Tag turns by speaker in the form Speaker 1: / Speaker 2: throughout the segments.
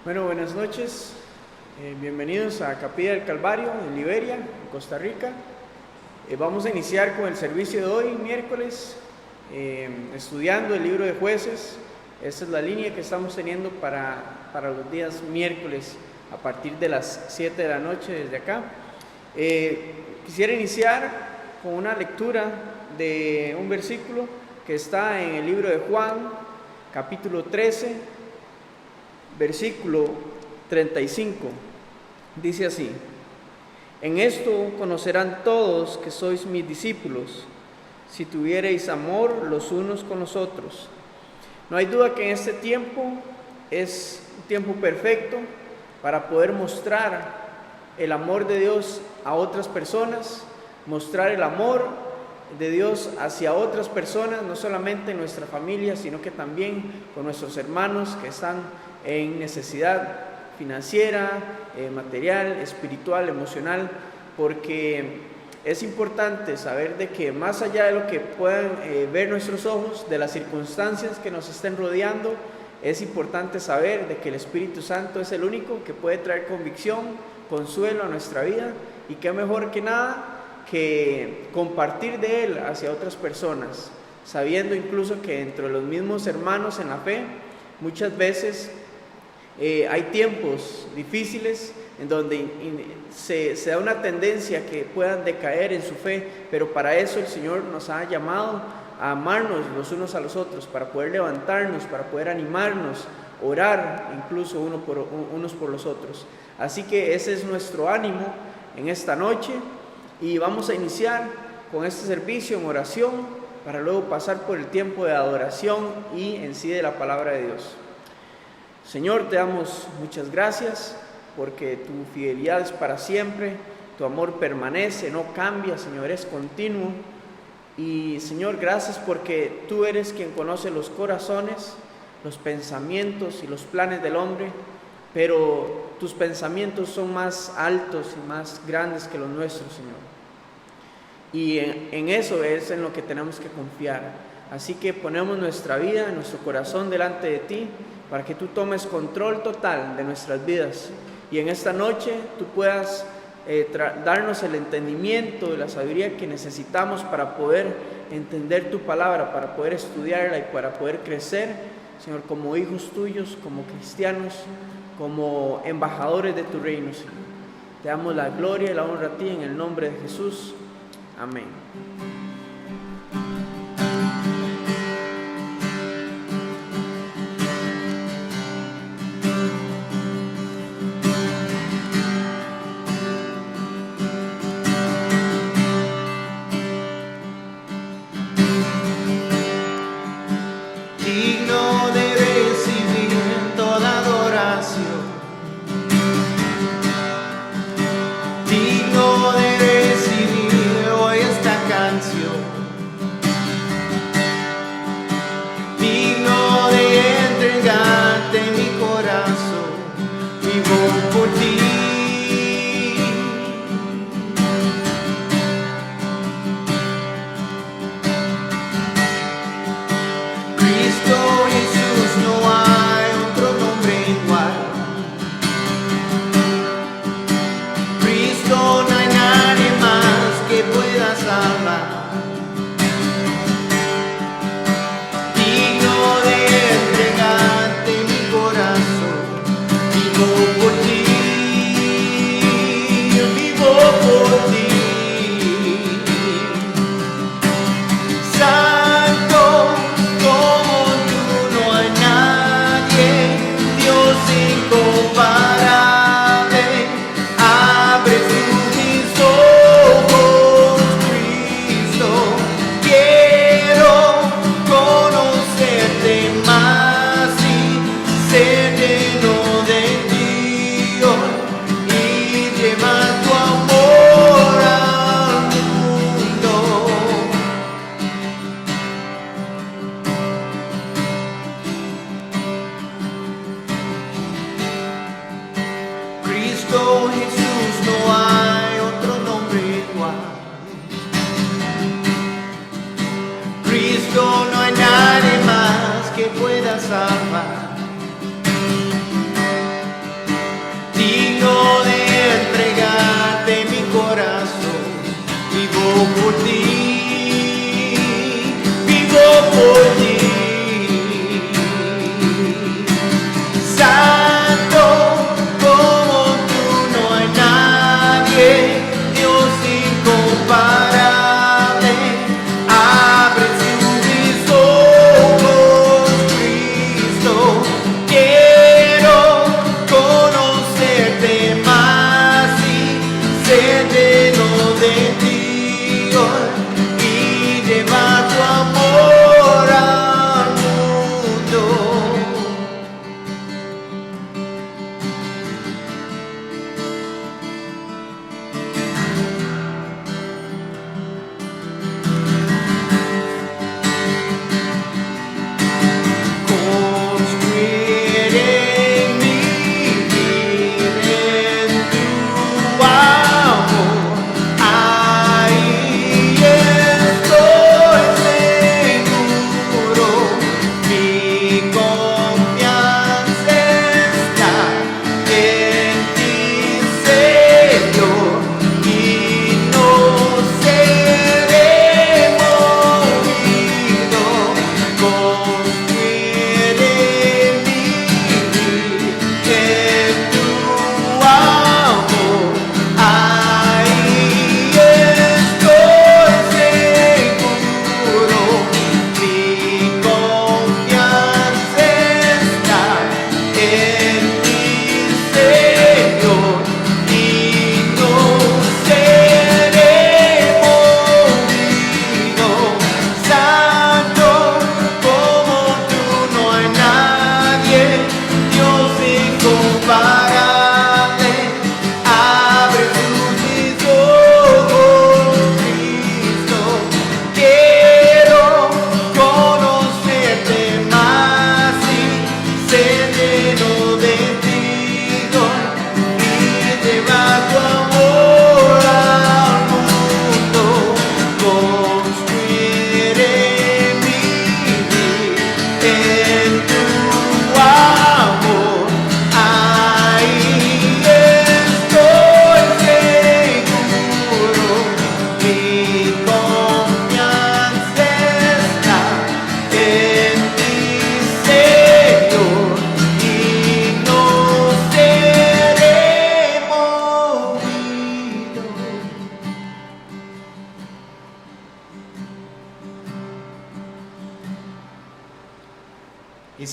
Speaker 1: Bueno, buenas noches. Bienvenidos a Capilla del Calvario en Liberia, en Costa Rica. Vamos a iniciar con el servicio de hoy, miércoles, estudiando el libro de Jueces. Esta es la línea que estamos teniendo para los días miércoles a partir de las 7 de la noche desde acá. Quisiera iniciar con una lectura de un versículo que está en el libro de Juan, capítulo 13, versículo 35. Dice así: en esto conocerán todos que sois mis discípulos, si tuviereis amor los unos con los otros. No hay duda que en este tiempo es un tiempo perfecto para poder mostrar el amor de Dios a otras personas, mostrar el amor de Dios hacia otras personas, no solamente en nuestra familia, sino que también con nuestros hermanos que están en necesidad financiera, material, espiritual, emocional, porque es importante saber de que más allá de lo que puedan ver nuestros ojos, de las circunstancias que nos estén rodeando, es importante saber de que el Espíritu Santo es el único que puede traer convicción, consuelo a nuestra vida, y qué mejor que nada que compartir de Él hacia otras personas, sabiendo incluso que entre los mismos hermanos en la fe, muchas veces hay tiempos difíciles en donde se da una tendencia que puedan decaer en su fe, pero para eso el Señor nos ha llamado a amarnos los unos a los otros, para poder levantarnos, para poder animarnos, orar incluso unos por los otros. Así que ese es nuestro ánimo en esta noche, y vamos a iniciar con este servicio en oración para luego pasar por el tiempo de adoración y en sí de la palabra de Dios. Señor, te damos muchas gracias porque tu fidelidad es para siempre, tu amor permanece, no cambia, Señor, es continuo. Y Señor, gracias porque tú eres quien conoce los corazones, los pensamientos y los planes del hombre, pero tus pensamientos son más altos y más grandes que los nuestros, Señor. Y en eso es en lo que tenemos que confiar. Así que ponemos nuestra vida, nuestro corazón delante de ti, para que tú tomes control total de nuestras vidas. Y en esta noche tú puedas darnos el entendimiento y la sabiduría que necesitamos para poder entender tu palabra, para poder estudiarla y para poder crecer, Señor, como hijos tuyos, como cristianos, como embajadores de tu reino, Señor. Te damos la gloria y la honra a ti en el nombre de Jesús. Amén.
Speaker 2: Digno de recibir toda adoración, digno de recibir hoy esta canción.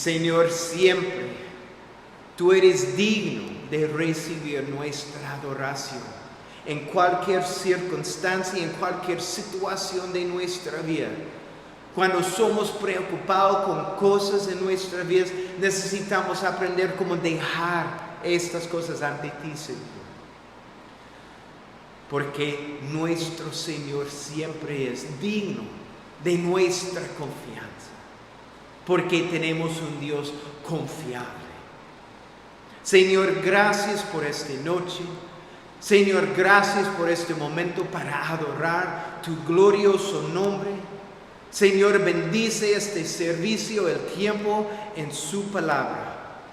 Speaker 2: Señor, siempre tú eres digno de recibir nuestra adoración. En cualquier circunstancia, en cualquier situación de nuestra vida. Cuando somos preocupados con cosas en nuestra vida, necesitamos aprender cómo dejar estas cosas ante ti, Señor. Porque nuestro Señor siempre es digno de nuestra confianza. Porque tenemos un Dios confiable. Señor, gracias por esta noche. Señor, gracias por este momento para adorar tu glorioso nombre. Señor, bendice este servicio, el tiempo en su palabra.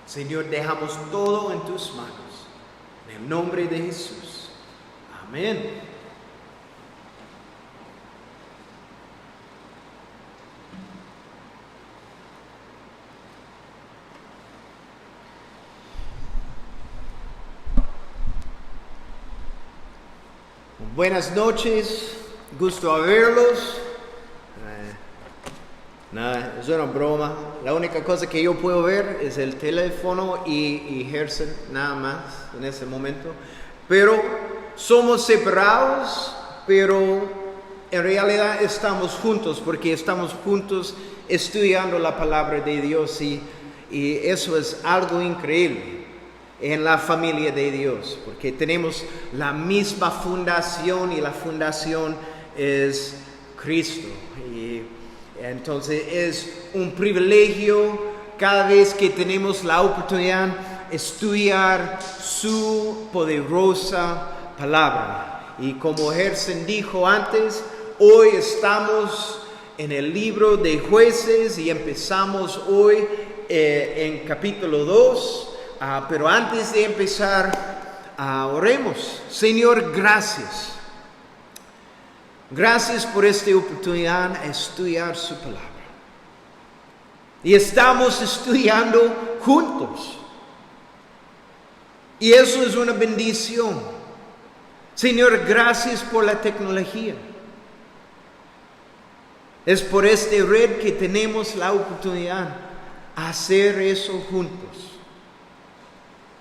Speaker 2: Señor, dejamos todo en tus manos. En el nombre de Jesús. Amén. Buenas noches, gusto a verlos. Nada, es una broma. La única cosa que yo puedo ver es el teléfono y Gerson, nada más en ese momento. Pero somos separados, pero en realidad estamos juntos porque estamos juntos estudiando la palabra de Dios y eso es algo increíble en la familia de Dios, porque tenemos la misma fundación y la fundación es Cristo. Y entonces es un privilegio cada vez que tenemos la oportunidad de estudiar su poderosa palabra. Y como Gerson dijo antes, hoy estamos en el libro de Jueces y empezamos hoy en capítulo 2. Pero antes de empezar, oremos. Señor, gracias. Gracias por esta oportunidad de estudiar su palabra. Y estamos estudiando juntos. Y eso es una bendición. Señor, gracias por la tecnología. Es por esta red que tenemos la oportunidad de hacer eso juntos.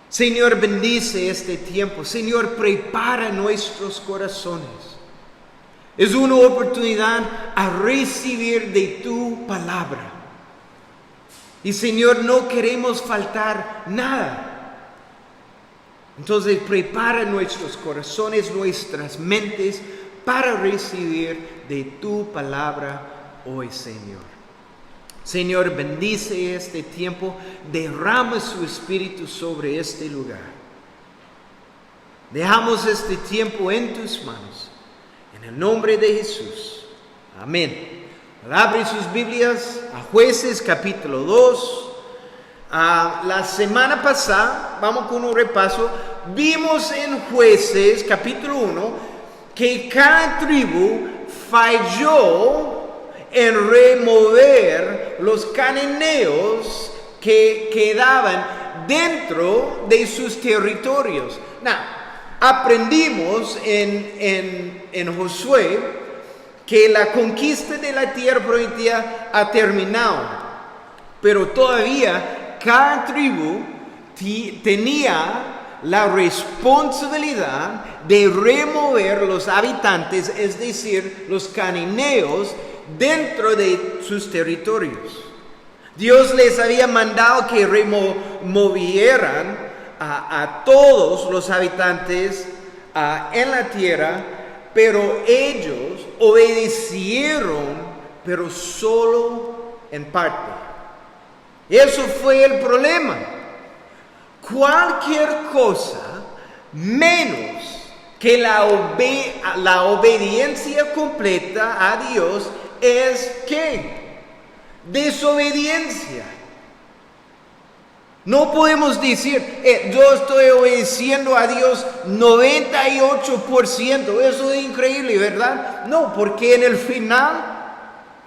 Speaker 2: Señor, bendice este tiempo. Señor, prepara nuestros corazones. Es una oportunidad a recibir de tu palabra. Y Señor, no queremos faltar nada. Entonces, prepara nuestros corazones, nuestras mentes para recibir de tu palabra hoy, Señor. Señor, bendice este tiempo, derrama su Espíritu sobre este lugar. Dejamos este tiempo en tus manos, en el nombre de Jesús. Amén. Abre sus Biblias a Jueces capítulo 2. La semana pasada, vamos con un repaso, vimos en Jueces capítulo 1 que cada tribu falló en remover los cananeos que quedaban dentro de sus territorios. Aprendimos en Josué que la conquista de la tierra prometida ha terminado, pero todavía cada tribu tenía la responsabilidad de remover los habitantes, es decir, los cananeos, dentro de sus territorios. Dios les había mandado que removieran a todos los habitantes en la tierra, pero ellos obedecieron, pero solo en parte. Eso fue el problema. Cualquier cosa menos que la obediencia completa a Dios es ¿qué? Desobediencia. No podemos decir, yo estoy obedeciendo a Dios 98%. Eso es increíble, ¿verdad? No, porque en el final,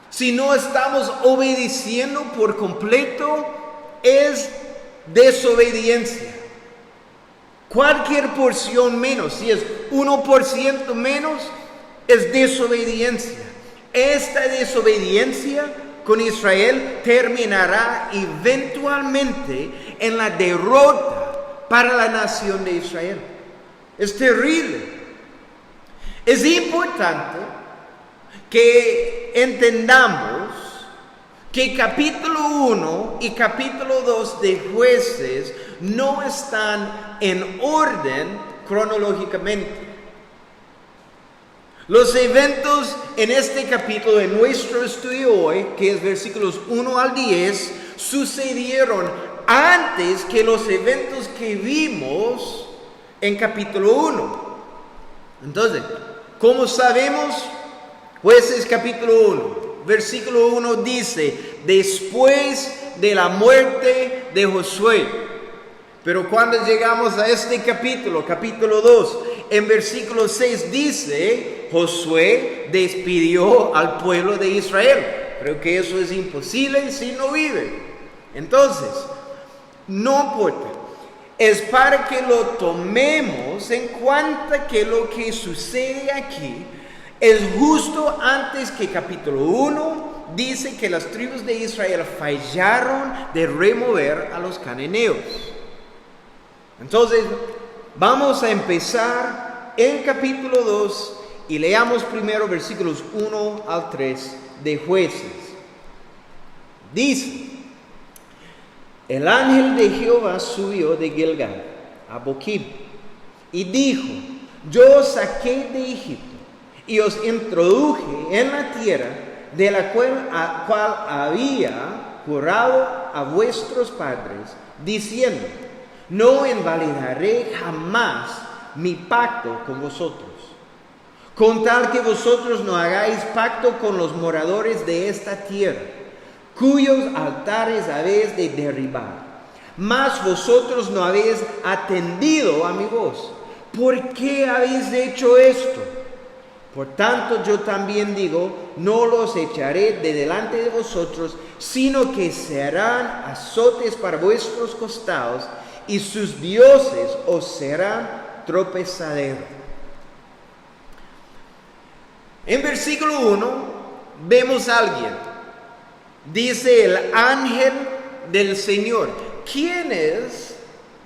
Speaker 2: si no estamos obedeciendo por completo, es desobediencia. Cualquier porción menos, si es 1% menos, es desobediencia. Esta desobediencia con Israel terminará eventualmente en la derrota para la nación de Israel. Es terrible. Es importante que entendamos que capítulo 1 y capítulo 2 de Jueces no están en orden cronológicamente. Los eventos en este capítulo de nuestro estudio hoy, que es versículos 1 al 10, sucedieron antes que los eventos que vimos en capítulo 1. Entonces, ¿cómo sabemos? Jueces capítulo 1. Versículo 1 dice, después de la muerte de Josué. Pero cuando llegamos a este capítulo 2, en versículo 6 dice, Josué despidió al pueblo de Israel. Creo que eso es imposible si no vive. Entonces, no importa. Es para que lo tomemos en cuenta que lo que sucede aquí es justo antes que capítulo 1 dice que las tribus de Israel fallaron de remover a los cananeos. Entonces, vamos a empezar en capítulo 2 y leamos primero versículos 1 al 3 de Jueces. Dice, el ángel de Jehová subió de Gilgal a Boquim y dijo, yo os saqué de Egipto y os introduje en la tierra de la cual había jurado a vuestros padres, diciendo, no invalidaré jamás mi pacto con vosotros, con tal que vosotros no hagáis pacto con los moradores de esta tierra, cuyos altares habéis de derribar. Mas vosotros no habéis atendido a mi voz. ¿Por qué habéis hecho esto? Por tanto, yo también digo, no los echaré de delante de vosotros, sino que serán azotes para vuestros costados, y sus dioses os serán tropezadero. En versículo 1 vemos a alguien. Dice el ángel del Señor. ¿Quién es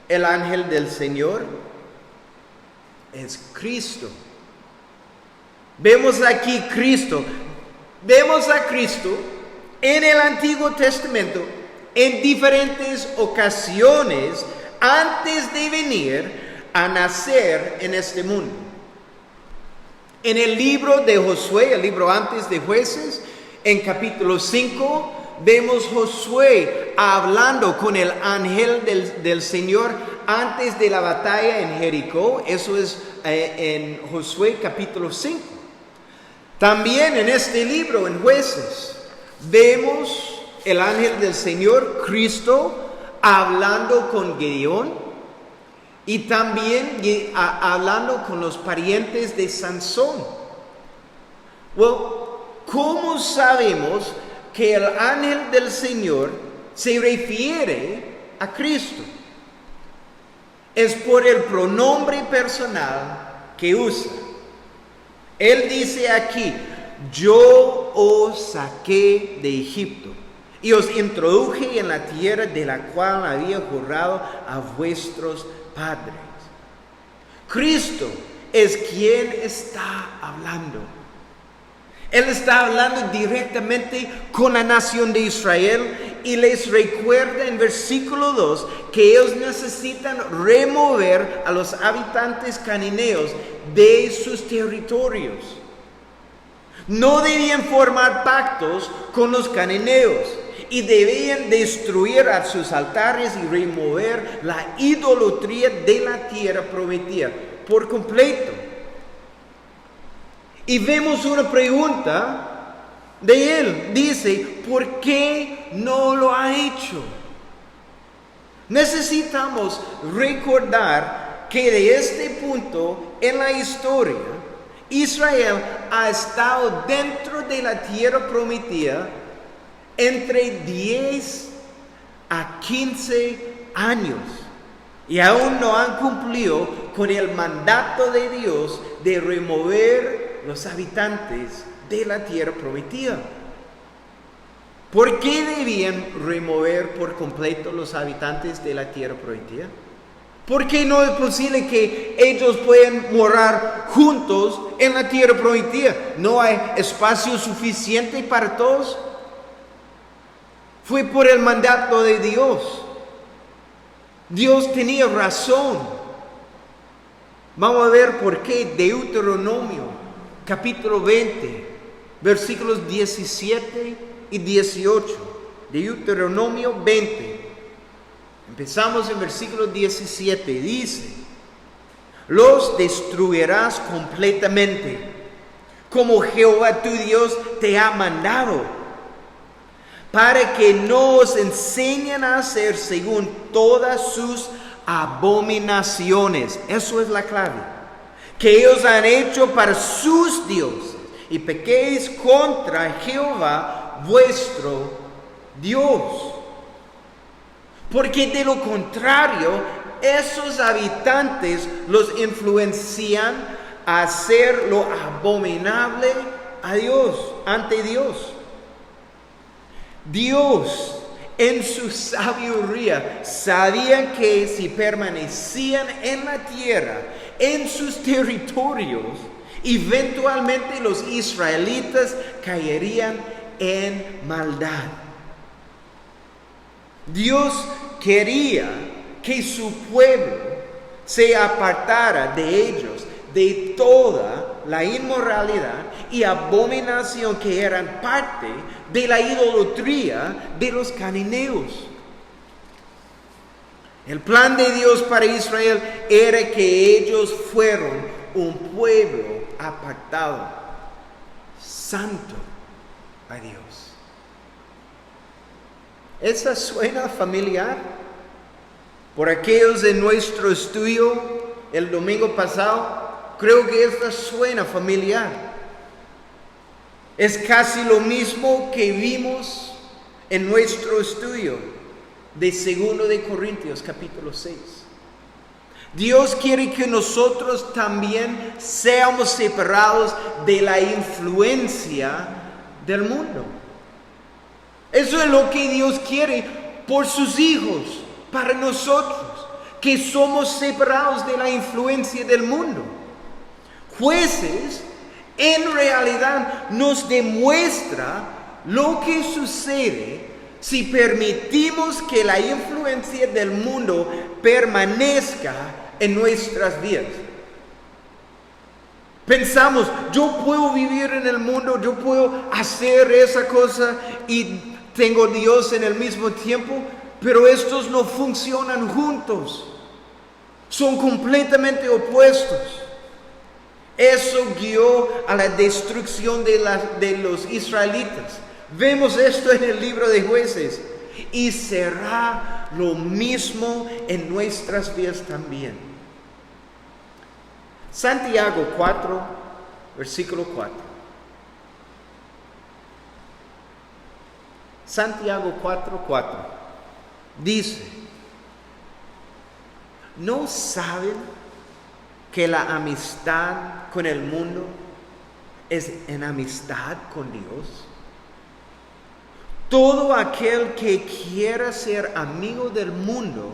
Speaker 2: el ángel del Señor? Es Cristo. Vemos aquí Cristo. Vemos a Cristo en el Antiguo Testamento en diferentes ocasiones antes de venir a nacer en este mundo. En el libro de Josué, el libro antes de Jueces, en capítulo 5, vemos Josué hablando con el ángel del Señor antes de la batalla en Jericó. Eso es en Josué capítulo 5. También en este libro, en Jueces, vemos el ángel del Señor, Cristo, hablando con Gedeón y también hablando con los parientes de Sansón. ¿Cómo sabemos que el ángel del Señor se refiere a Cristo? Es por el pronombre personal que usa. Él dice aquí, yo os saqué de Egipto y os introduje en la tierra de la cual había jurado a vuestros padres. Cristo es quien está hablando. Él está hablando directamente con la nación de Israel y les recuerda en versículo 2 que ellos necesitan remover a los habitantes cananeos de sus territorios. No debían formar pactos con los cananeos y debían destruir a sus altares y remover la idolatría de la tierra prometida por completo. Y vemos una pregunta de él. Dice, ¿por qué no lo ha hecho? Necesitamos recordar que de este punto en la historia, Israel ha estado dentro de la tierra prometida entre 10 a 15 años. Y aún no han cumplido con el mandato de Dios de remover los habitantes de la tierra prometida. ¿Por qué debían remover por completo los habitantes de la tierra prometida? ¿Por qué no es posible que ellos puedan morar juntos en la tierra prometida? ¿No hay espacio suficiente para todos? Fue por el mandato de Dios. Dios tenía razón. Vamos a ver por qué. Deuteronomio, capítulo 20, versículos 17 y 18. Deuteronomio 20. Empezamos en versículo 17. Dice: los destruirás completamente, como Jehová tu Dios te ha mandado, para que no os enseñen a hacer según todas sus abominaciones. Eso es la clave. Que ellos han hecho para sus dioses, y pequéis contra Jehová vuestro Dios. Porque de lo contrario, esos habitantes los influencian a hacer lo abominable a Dios, ante Dios. Dios, en su sabiduría, sabía que si permanecían en la tierra, en sus territorios, eventualmente los israelitas caerían en maldad. Dios quería que su pueblo se apartara de ellos, de toda la inmoralidad y abominación que eran parte de la idolatría de los cananeos. El plan de Dios para Israel era que ellos fueran un pueblo apartado, santo a Dios. ¿Esa suena familiar? Por aquellos de nuestro estudio el domingo pasado, creo que esta suena familiar. Es casi lo mismo que vimos en nuestro estudio de 2 de Corintios capítulo 6. Dios quiere que nosotros también seamos separados de la influencia del mundo. Eso es lo que Dios quiere por sus hijos, para nosotros, que somos separados de la influencia del mundo. Jueces, en realidad, nos demuestra lo que sucede si permitimos que la influencia del mundo permanezca en nuestras vidas. Pensamos, yo puedo vivir en el mundo, yo puedo hacer esa cosa y tengo Dios en el mismo tiempo, pero estos no funcionan juntos. Son completamente opuestos. Eso guió a la destrucción de los israelitas. Vemos esto en el libro de Jueces. Y será lo mismo en nuestras vidas también. Santiago 4, versículo 4. Santiago 4:4 dice: ¿no saben que la amistad con el mundo es enemistad con Dios? Todo aquel que quiera ser amigo del mundo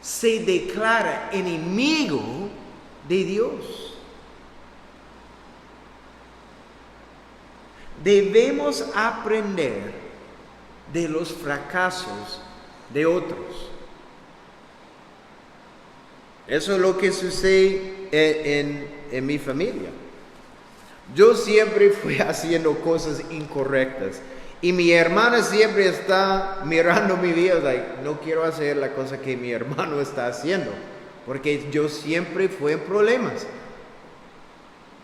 Speaker 2: se declara enemigo de Dios. Debemos aprender de los fracasos de otros. Eso es lo que sucede en mi familia. Yo siempre fui haciendo cosas incorrectas y mi hermana siempre está mirando mi vida, no quiero hacer la cosa que mi hermano está haciendo, porque yo siempre fui en problemas.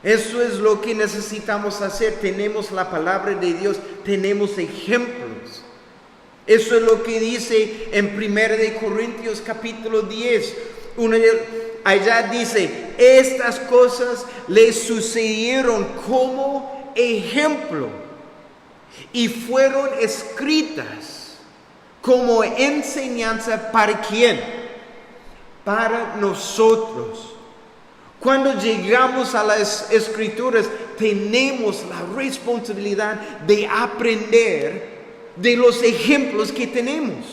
Speaker 2: Eso es lo que necesitamos hacer. Tenemos la palabra de Dios, tenemos ejemplos. Eso es lo que dice en 1 de Corintios capítulo 10. Allá dice: estas cosas le sucedieron como ejemplo y fueron escritas como enseñanza. ¿Para quién? Para nosotros. Cuando llegamos a las Escrituras, tenemos la responsabilidad de aprender de los ejemplos que tenemos.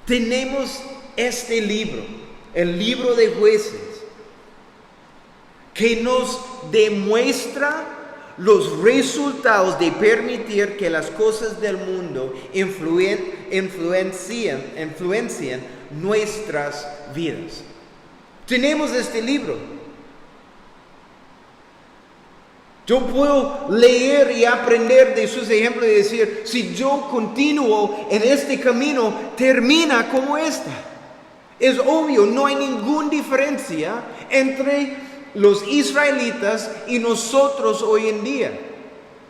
Speaker 2: Tenemos este libro, el libro de Jueces, que nos demuestra los resultados de permitir que las cosas del mundo influencien nuestras vidas. Tenemos este libro. Yo puedo leer y aprender de sus ejemplos y decir, si yo continúo en este camino, termina como esta. Es obvio, no hay ninguna diferencia entre los israelitas y nosotros hoy en día.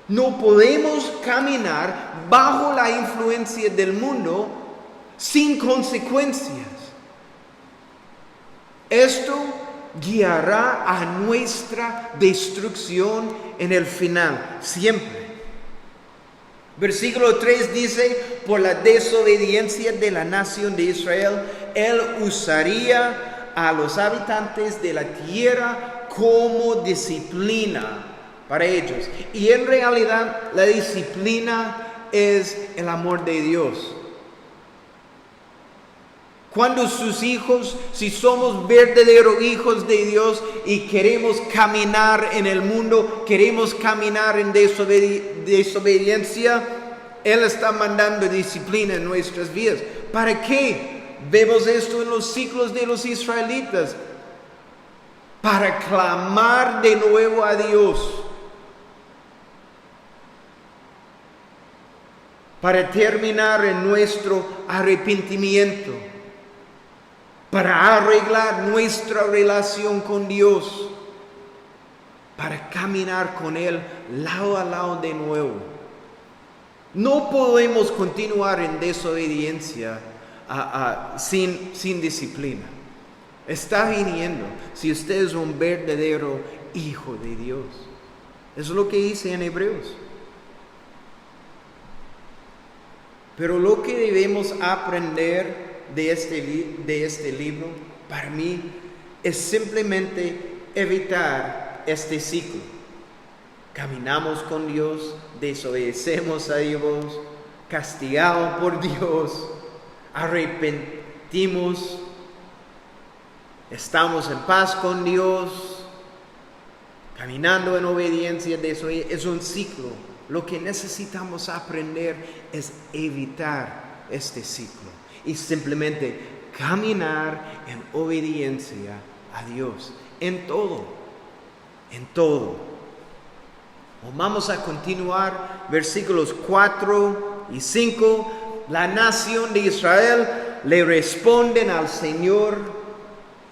Speaker 2: No podemos caminar bajo la influencia del mundo sin consecuencias. Esto guiará a nuestra destrucción en el final, siempre. Versículo 3 dice, por la desobediencia de la nación de Israel, Él usaría a los habitantes de la tierra como disciplina para ellos. Y en realidad la disciplina es el amor de Dios. Cuando sus hijos, si somos verdaderos hijos de Dios y queremos caminar en el mundo, queremos caminar en desobediencia, Él está mandando disciplina en nuestras vidas. ¿Para qué? Vemos esto en los ciclos de los israelitas. Para clamar de nuevo a Dios. Para terminar en nuestro arrepentimiento. Para arreglar nuestra relación con Dios, para caminar con Él lado a lado de nuevo. No podemos continuar en desobediencia sin disciplina. Está viniendo si usted es un verdadero hijo de Dios. Eso es lo que dice en Hebreos. Pero lo que debemos aprender de este libro, para mí, es simplemente evitar este ciclo. Caminamos con Dios, desobedecemos a Dios, castigados por Dios, arrepentimos, estamos en paz con Dios, caminando en obediencia, es un ciclo. Lo que necesitamos aprender es evitar este ciclo. Y simplemente caminar en obediencia a Dios. En todo. Vamos a continuar. Versículos 4 y 5. La nación de Israel le responden al Señor.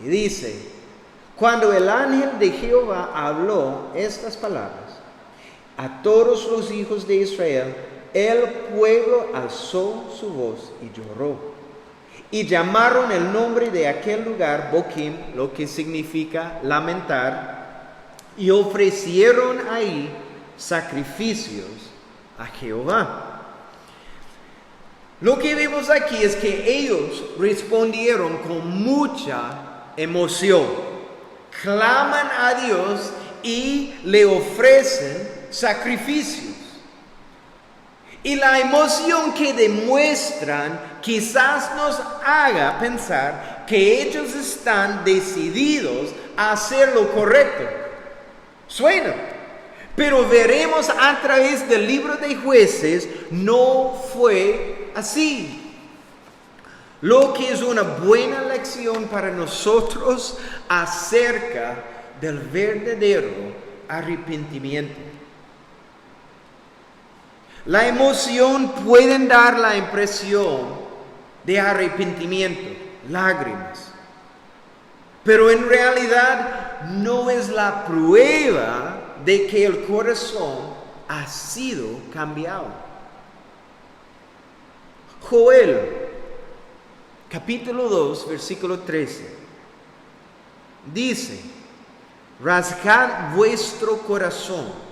Speaker 2: Y dice, cuando el ángel de Jehová habló estas palabras a todos los hijos de Israel, el pueblo alzó su voz y lloró. Y llamaron el nombre de aquel lugar Boquim, lo que significa lamentar, y ofrecieron ahí sacrificios a Jehová. Lo que vemos aquí es que ellos respondieron con mucha emoción. Claman a Dios y le ofrecen sacrificios. Y la emoción que demuestran quizás nos haga pensar que ellos están decididos a hacer lo correcto. Suena. Pero veremos a través del libro de Jueces, no fue así. Lo que es una buena lección para nosotros acerca del verdadero arrepentimiento. La emoción puede dar la impresión de arrepentimiento, lágrimas. Pero en realidad no es la prueba de que el corazón ha sido cambiado. Joel, capítulo 2, versículo 13, dice, rasgad vuestro corazón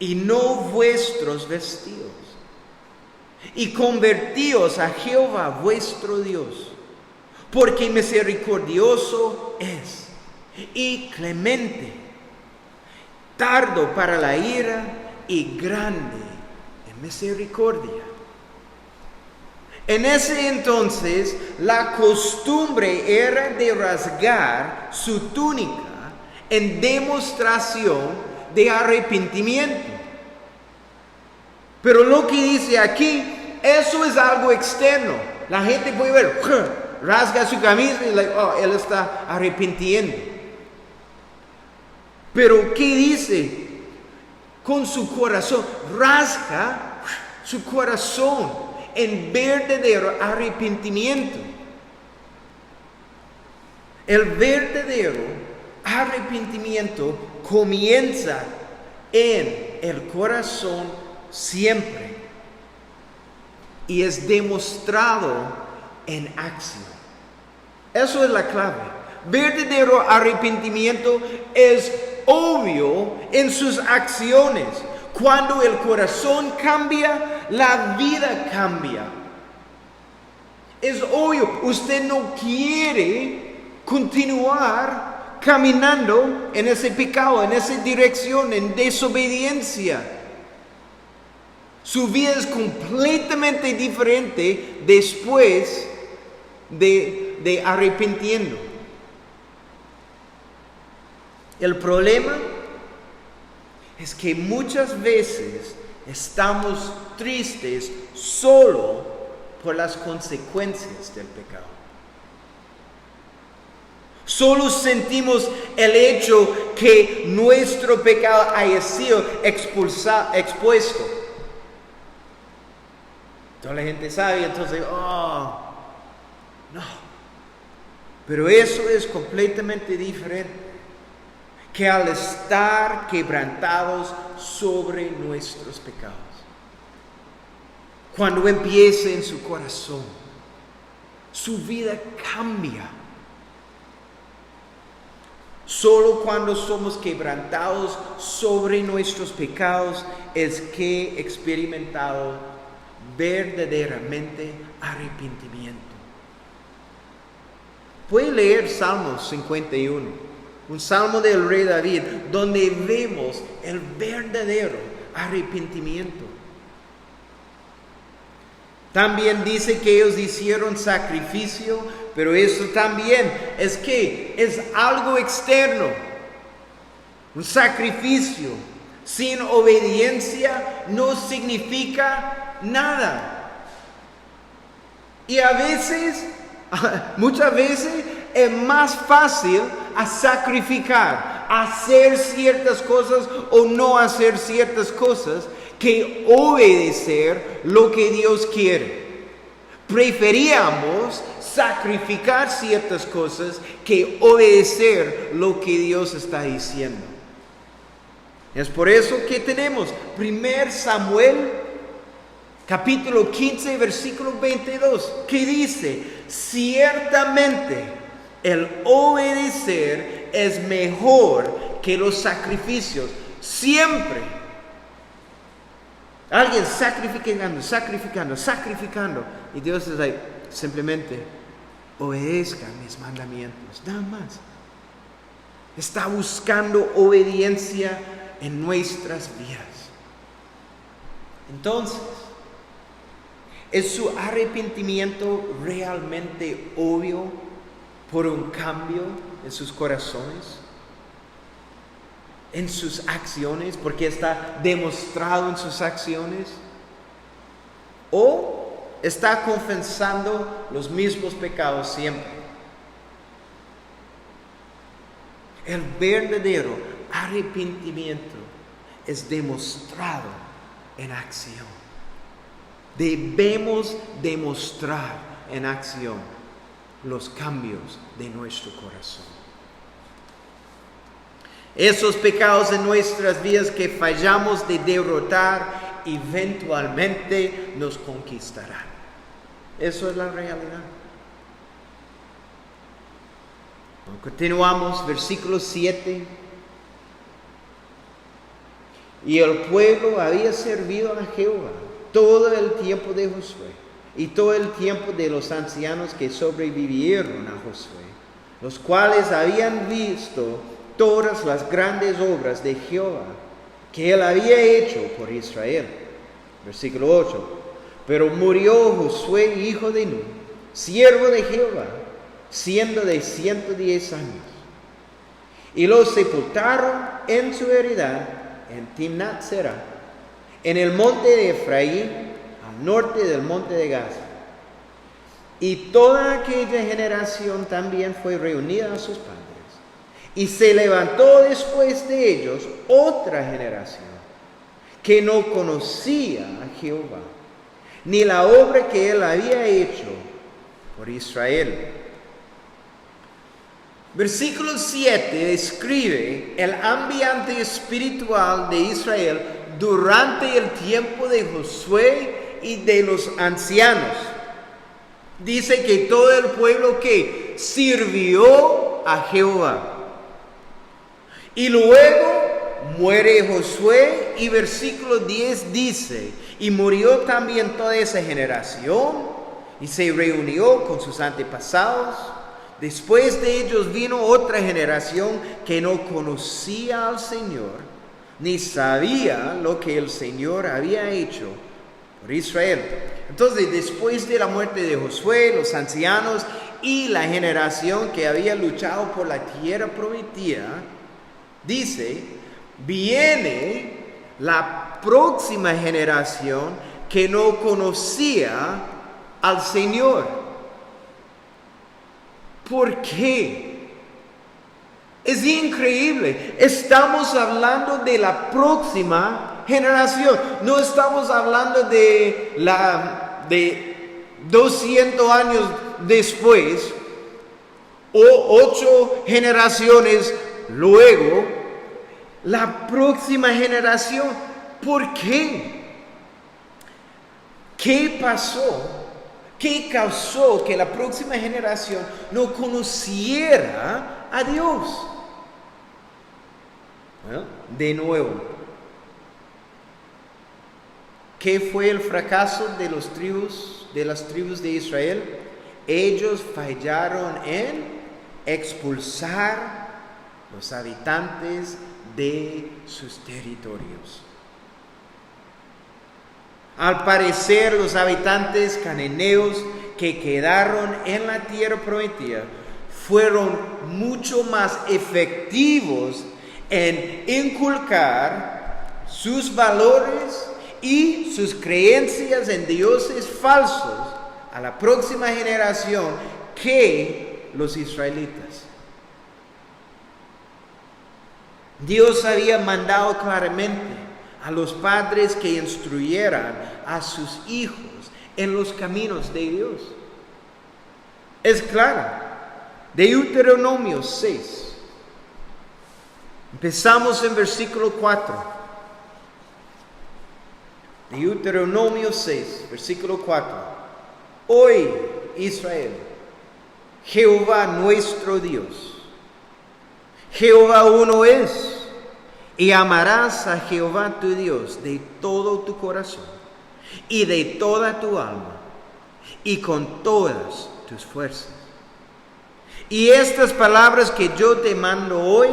Speaker 2: y no vuestros vestidos, y convertíos a Jehová vuestro Dios, porque misericordioso es y clemente, tardo para la ira y grande misericordia. En ese entonces, la costumbre era de rasgar su túnica en demostración de arrepentimiento. Pero lo que dice aquí, eso es algo externo. La gente puede ver, rasga su camisa y él está arrepintiendo. Pero ¿qué dice? Con su corazón, rasga su corazón en verdadero arrepentimiento. El verdadero arrepentimiento comienza en el corazón siempre y es demostrado en acción. Eso es la clave. Verdadero arrepentimiento es obvio en sus acciones. Cuando el corazón cambia, la vida cambia. Es obvio, usted no quiere continuar caminando en ese pecado, en esa dirección, en desobediencia. Su vida es completamente diferente después de arrepintiendo. El problema es que muchas veces estamos tristes solo por las consecuencias del pecado. Solo sentimos el hecho que nuestro pecado haya sido expuesto. Toda la gente sabe, entonces, no. Pero eso es completamente diferente que al estar quebrantados sobre nuestros pecados. Cuando empiece en su corazón, su vida cambia. Solo cuando somos quebrantados sobre nuestros pecados es que experimentado verdaderamente arrepentimiento. Puede leer Salmos 51. Un salmo del rey David, donde vemos el verdadero arrepentimiento. También dice que ellos hicieron sacrificio, pero eso también es algo externo. Un sacrificio sin obediencia no significa nada. Y muchas veces es más fácil sacrificar, hacer ciertas cosas o no hacer ciertas cosas que obedecer lo que Dios quiere. Preferíamos sacrificar ciertas cosas que obedecer lo que Dios está diciendo. Es por eso que tenemos 1 Samuel capítulo 15 versículo 22 que dice: ciertamente el obedecer es mejor que los sacrificios. Siempre. Alguien sacrificando. Y Dios es simplemente obedezcan mis mandamientos. Nada más. Está buscando obediencia en nuestras vidas. Entonces, ¿es su arrepentimiento realmente obvio por un cambio en sus corazones, en sus acciones, porque está demostrado en sus acciones? ¿O está confesando los mismos pecados siempre? El verdadero arrepentimiento es demostrado en acción. Debemos demostrar en acción los cambios de nuestro corazón. Esos pecados en nuestras vidas que fallamos de derrotar, eventualmente nos conquistarán. Eso es la realidad. Continuamos, versículo 7. Y el pueblo había servido a Jehová todo el tiempo de Josué y todo el tiempo de los ancianos que sobrevivieron a Josué, los cuales habían visto todas las grandes obras de Jehová que él había hecho por Israel. Versículo 8. Pero murió Josué, hijo de Nun, siervo de Jehová, siendo de 110 años. Y lo sepultaron en su heredad en Timnat Serah, en el monte de Efraín, al norte del monte de Gaza. Y toda aquella generación también fue reunida a sus padres. Y se levantó después de ellos otra generación que no conocía a Jehová, ni la obra que él había hecho por Israel. Versículo 7 describe el ambiente espiritual de Israel durante el tiempo de Josué y de los ancianos. Dice que todo el pueblo que sirvió a Jehová. Y luego muere Josué y versículo 10 dice, y murió también toda esa generación y se reunió con sus antepasados. Después de ellos vino otra generación que no conocía al Señor, ni sabía lo que el Señor había hecho por Israel. Entonces, después de la muerte de Josué, los ancianos y la generación que había luchado por la tierra prometida, dice, viene la próxima generación que no conocía al Señor. ¿Por qué? Es increíble. Estamos hablando de la próxima generación. No estamos hablando de 200 años después o 8 generaciones luego. La próxima generación. ¿Por qué? ¿Qué pasó? ¿Qué causó que la próxima generación no conociera a Dios? Bueno, de nuevo, ¿qué fue el fracaso de las tribus de Israel? Ellos fallaron en expulsar los habitantes de sus territorios. Al parecer, los habitantes cananeos que quedaron en la tierra prometida fueron mucho más efectivos en inculcar sus valores y sus creencias en dioses falsos a la próxima generación que los israelitas. Dios había mandado claramente a los padres que instruyeran a sus hijos en los caminos de Dios. Es claro. Deuteronomio 6. Empezamos en versículo 4. Deuteronomio 6, versículo 4. Hoy, Israel, Jehová nuestro Dios, Jehová uno es. Y amarás a Jehová tu Dios de todo tu corazón y de toda tu alma y con todas tus fuerzas. Y estas palabras que yo te mando hoy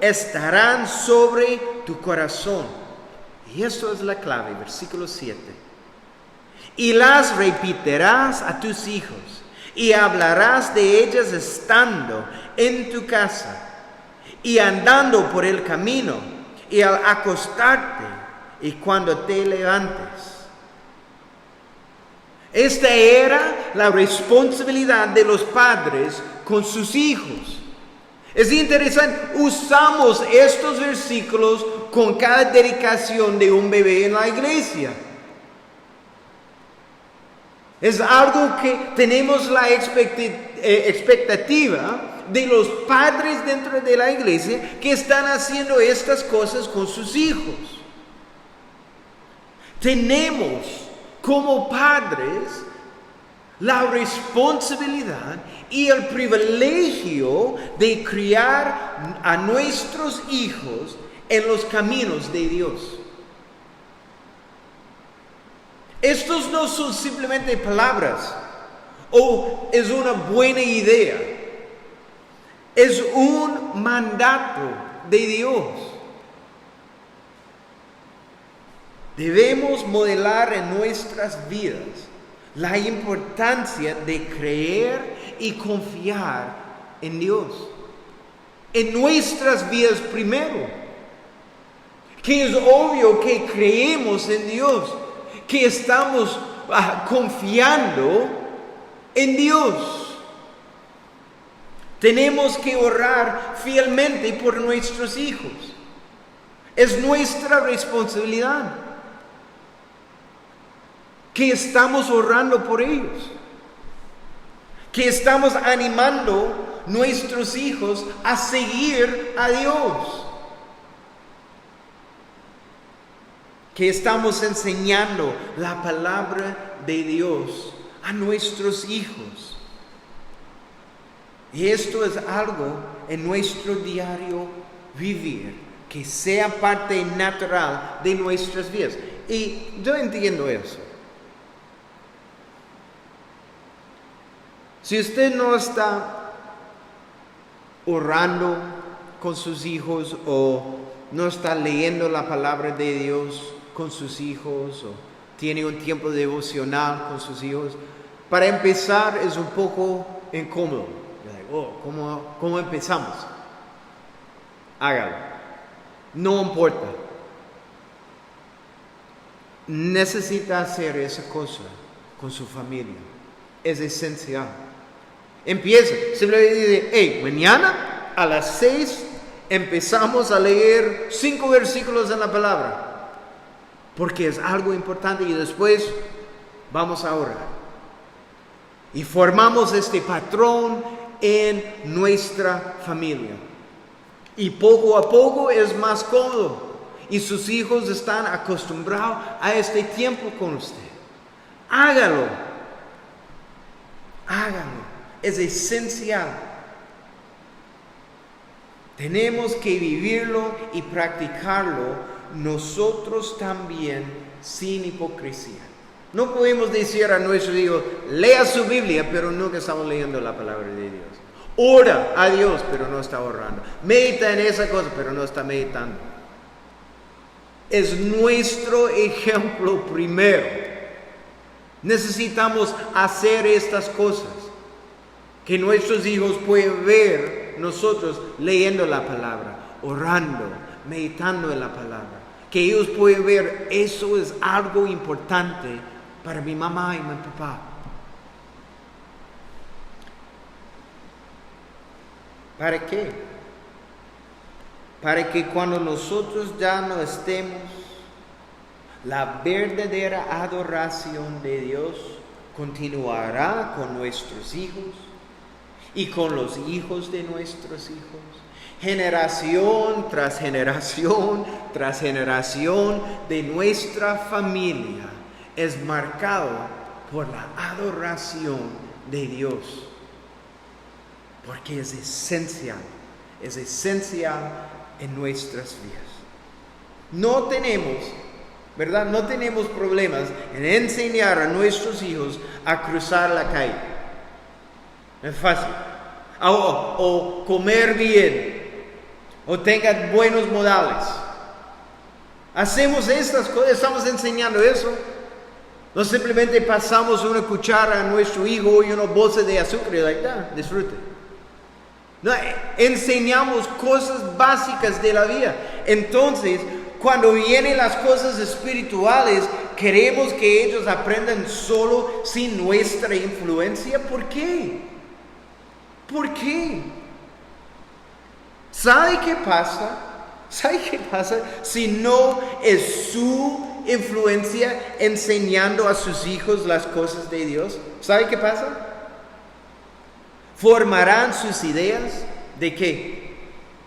Speaker 2: estarán sobre tu corazón. Y esto es la clave, versículo 7. Y las repetirás a tus hijos y hablarás de ellas estando en tu casa y andando por el camino y al acostarte y cuando te levantes. Esta era la responsabilidad de los padres con sus hijos. Es interesante, usamos estos versículos con cada dedicación de un bebé en la iglesia. Es algo que tenemos la expectativa de los padres dentro de la iglesia que están haciendo estas cosas con sus hijos. Tenemos como padres la responsabilidad y el privilegio de criar a nuestros hijos en los caminos de Dios. Estos no son simplemente palabras o es una buena idea. Es un mandato de Dios. Debemos modelar en nuestras vidas la importancia de creer y confiar en Dios. En nuestras vidas primero. Que es obvio que creemos en Dios, que estamos confiando en Dios. Tenemos que orar fielmente por nuestros hijos. Es nuestra responsabilidad. Que estamos orando por ellos. Que estamos animando a nuestros hijos a seguir a Dios. Que estamos enseñando la palabra de Dios a nuestros hijos. Y esto es algo en nuestro diario vivir, que sea parte natural de nuestras vidas. Y yo entiendo eso. Si usted no está orando con sus hijos o no está leyendo la palabra de Dios con sus hijos o tiene un tiempo devocional con sus hijos, para empezar es un poco incómodo. ¿Cómo empezamos? Hágalo. No importa. Necesita hacer esa cosa con su familia. Es esencial. Empieza. Simplemente dice, hey, mañana a las 6 empezamos a leer 5 versículos en la palabra. Porque es algo importante y después vamos a orar. Y formamos este patrón en nuestra familia. Y poco a poco es más cómodo. Y sus hijos están acostumbrados a este tiempo con usted. Hágalo. Hágalo. Es esencial. Tenemos que vivirlo y practicarlo nosotros también sin hipocresía. No podemos decir a nuestros hijos, lea su Biblia, pero nunca estamos leyendo la palabra de Dios. Ora a Dios, pero no está orando. Medita en esa cosa, pero no está meditando. Es nuestro ejemplo primero. Necesitamos hacer estas cosas. Que nuestros hijos puedan ver nosotros leyendo la palabra, orando, meditando en la palabra. Que ellos puedan ver, eso es algo importante para mi mamá y mi papá. ¿Para qué? Para que cuando nosotros ya no estemos, la verdadera adoración de Dios continuará con nuestros hijos y con los hijos de nuestros hijos. Generación tras generación tras generación de nuestra familia es marcado por la adoración de Dios. Porque es esencial en nuestras vidas. No tenemos, ¿verdad? No tenemos problemas en enseñar a nuestros hijos a cruzar la calle. Es fácil. O comer bien. O tengan buenos modales. Hacemos estas cosas, estamos enseñando eso. No simplemente pasamos una cuchara a nuestro hijo y una bolsa de azúcar y disfrute. No, enseñamos cosas básicas de la vida. Entonces, cuando vienen las cosas espirituales, queremos que ellos aprendan solo sin nuestra influencia. ¿Por qué? ¿Por qué? ¿Sabe qué pasa? ¿Sabe qué pasa si no es su influencia enseñando a sus hijos las cosas de Dios? ¿Sabe qué pasa? Formarán sus ideas ¿de qué?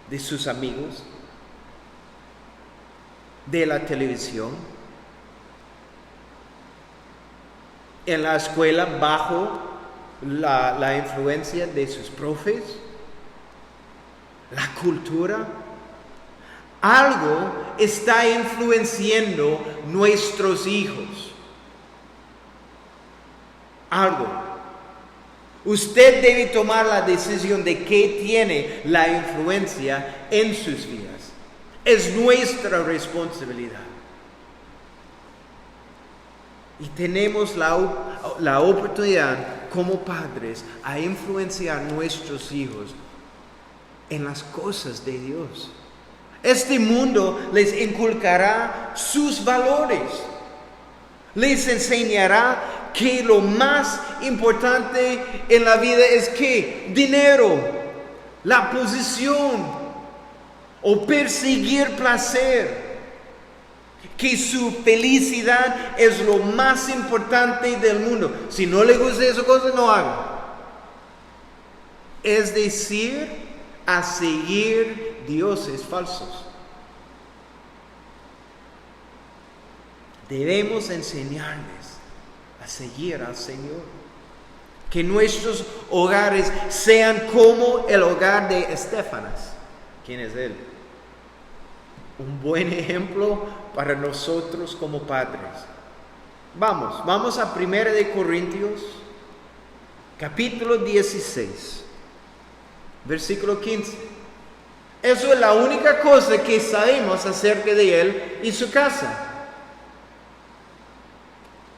Speaker 2: De sus amigos, de la televisión, en la escuela bajo la influencia de sus profes, la cultura. Algo está influenciando nuestros hijos. Algo. Usted debe tomar la decisión de qué tiene la influencia en sus vidas. Es nuestra responsabilidad. Y tenemos la oportunidad como padres a influenciar a nuestros hijos en las cosas de Dios. Este mundo les inculcará sus valores. Les enseñará que lo más importante en la vida es que dinero, la posición o perseguir placer. Que su felicidad es lo más importante del mundo. Si no le gusta esa cosa, no haga. Es decir, a seguir dioses falsos. Debemos enseñarles a seguir al Señor. Que nuestros hogares sean como el hogar de Estéfanas. ¿Quién es él? Un buen ejemplo para nosotros como padres. Vamos a 1 Corintios, capítulo 16, versículo 15. Eso es la única cosa que sabemos acerca de él y su casa.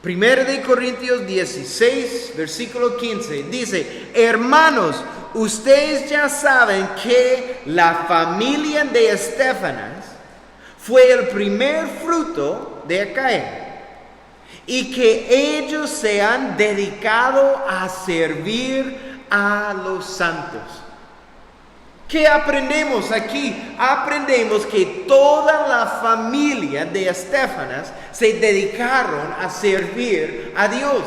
Speaker 2: 1 Corintios 16, versículo 15, dice: hermanos, ustedes ya saben que la familia de Estéfanas fue el primer fruto de Acaya, y que ellos se han dedicado a servir a los santos. ¿Qué aprendemos aquí? Aprendemos que toda la familia de Estéfanas se dedicaron a servir a Dios.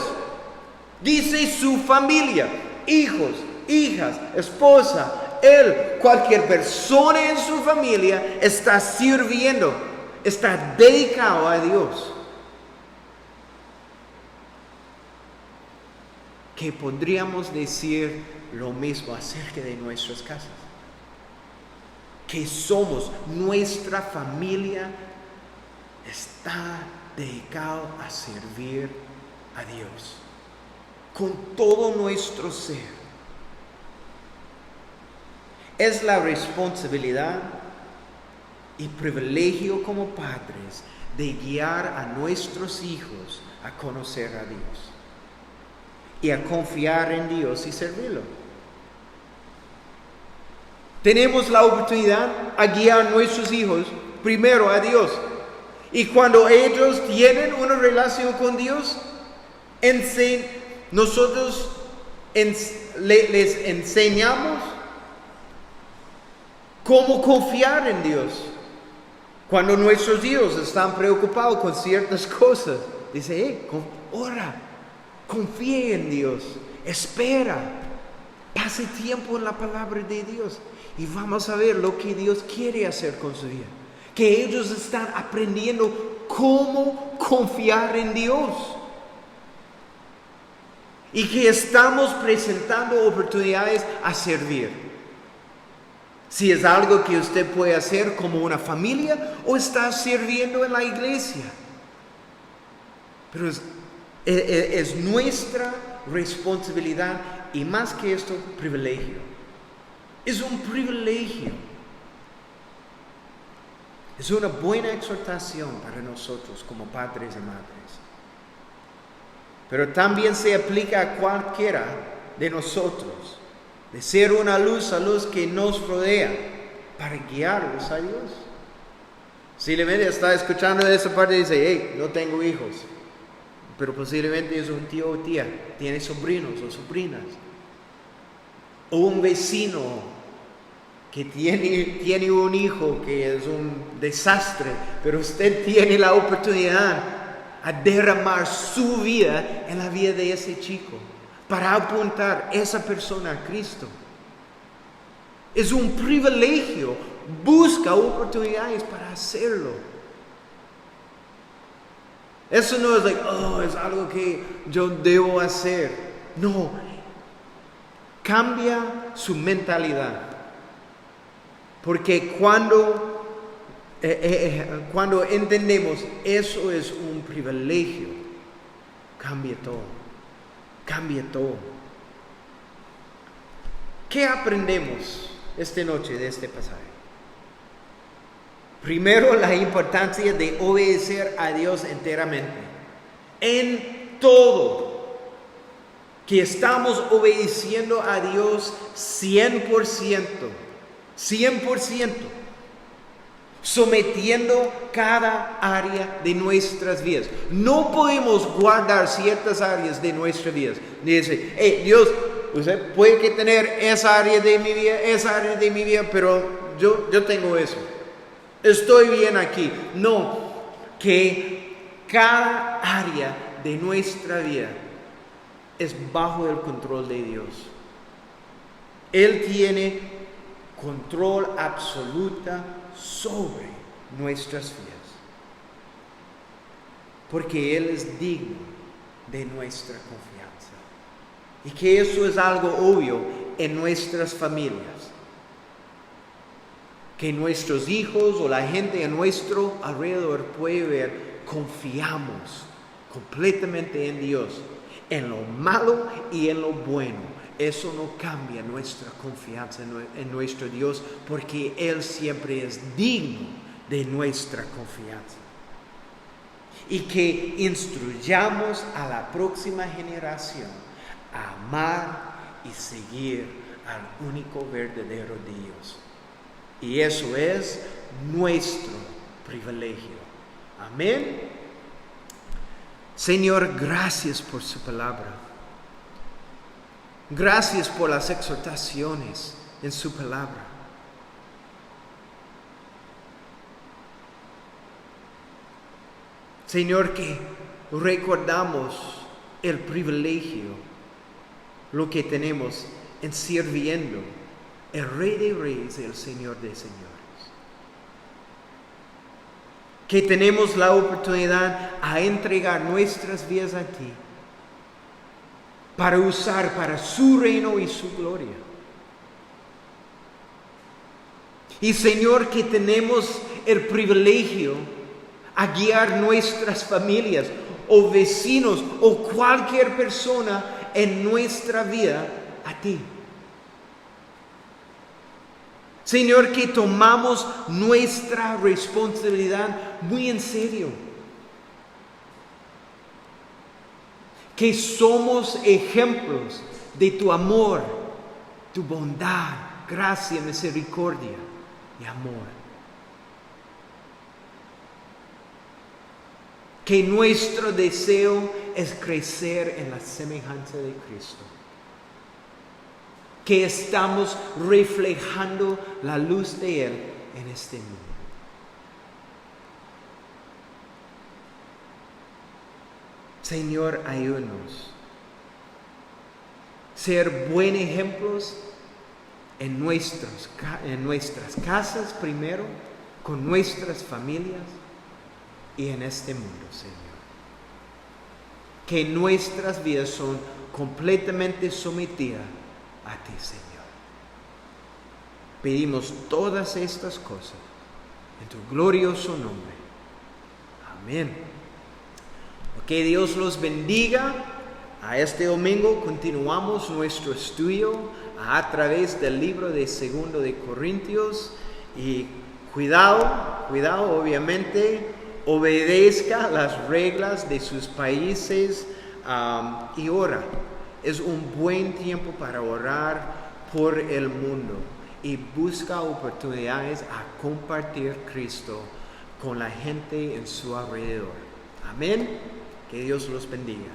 Speaker 2: Dice su familia, hijos, hijas, esposa, él, cualquier persona en su familia está sirviendo, está dedicado a Dios. Que podríamos decir lo mismo acerca de nuestras casas. Que somos, nuestra familia está dedicado a servir a Dios con todo nuestro ser. Es la responsabilidad y privilegio como padres de guiar a nuestros hijos a conocer a Dios y a confiar en Dios y servirlo. Tenemos la oportunidad a guiar a nuestros hijos primero a Dios. Y cuando ellos tienen una relación con Dios, nosotros les enseñamos cómo confiar en Dios. Cuando nuestros hijos están preocupados con ciertas cosas, dice, ora, confía en Dios, espera, pase tiempo en la palabra de Dios y vamos a ver lo que Dios quiere hacer con su vida. Que ellos están aprendiendo cómo confiar en Dios. Y que estamos presentando oportunidades a servir. Si es algo que usted puede hacer como una familia o está sirviendo en la iglesia. Pero es nuestra responsabilidad y más que esto, privilegio. Es un privilegio. Es una buena exhortación para nosotros como padres y madres. Pero también se aplica a cualquiera de nosotros. De ser una luz a los que nos rodea para guiarlos a Dios. Posiblemente está escuchando de esa parte y dice, hey, no tengo hijos. Pero posiblemente es un tío o tía, tiene sobrinos o sobrinas. O un vecino que tiene un hijo que es un desastre, pero usted tiene la oportunidad a derramar su vida en la vida de ese chico para apuntar a esa persona a Cristo. Es un privilegio, busca oportunidades para hacerlo. Eso no es es algo que yo debo hacer. No, cambia su mentalidad. Porque cuando entendemos eso es un privilegio, cambia todo. Cambia todo. ¿Qué aprendemos esta noche de este pasaje? Primero, la importancia de obedecer a Dios enteramente. en todo, que estamos obedeciendo a Dios 100%, 100%, sometiendo cada área de nuestras vidas. No podemos guardar ciertas áreas de nuestras vidas. Dice, Dios, usted puede que tener esa área de mi vida, pero yo tengo eso. Estoy bien aquí. No, que cada área de nuestra vida es bajo el control de Dios. Él tiene control absoluta sobre nuestras vidas, porque Él es digno de nuestra confianza, y que eso es algo obvio en nuestras familias, que nuestros hijos o la gente a nuestro alrededor puede ver, confiamos completamente en Dios, en lo malo y en lo bueno. Eso no cambia nuestra confianza en nuestro Dios, porque Él siempre es digno de nuestra confianza. Y que instruyamos a la próxima generación a amar y seguir al único verdadero Dios. Y eso es nuestro privilegio. Amén. Señor, gracias por su palabra. Gracias por las exhortaciones en su palabra. Señor, que recordamos el privilegio, lo que tenemos en sirviendo el Rey de Reyes y el Señor de Señores. Que tenemos la oportunidad a entregar nuestras vidas a ti, para usar para su reino y su gloria. Y Señor, que tenemos el privilegio a guiar nuestras familias o vecinos o cualquier persona en nuestra vida a ti. Señor, que tomamos nuestra responsabilidad muy en serio. Que somos ejemplos de tu amor, tu bondad, gracia, misericordia y amor. Que nuestro deseo es crecer en la semejanza de Cristo. Que estamos reflejando la luz de Él en este mundo. Señor, ayúdanos ser buenos ejemplos en nuestras casas primero, con nuestras familias y en este mundo, Señor. Que nuestras vidas son completamente sometidas a ti, Señor. Pedimos todas estas cosas en tu glorioso nombre. Amén. Que Dios los bendiga. A este domingo continuamos nuestro estudio a través del libro de 2 de Corintios. Y cuidado, obviamente, obedezca las reglas de sus países y ora. Es un buen tiempo para orar por el mundo y busca oportunidades a compartir Cristo con la gente en su alrededor. Amén. Que Dios los bendiga.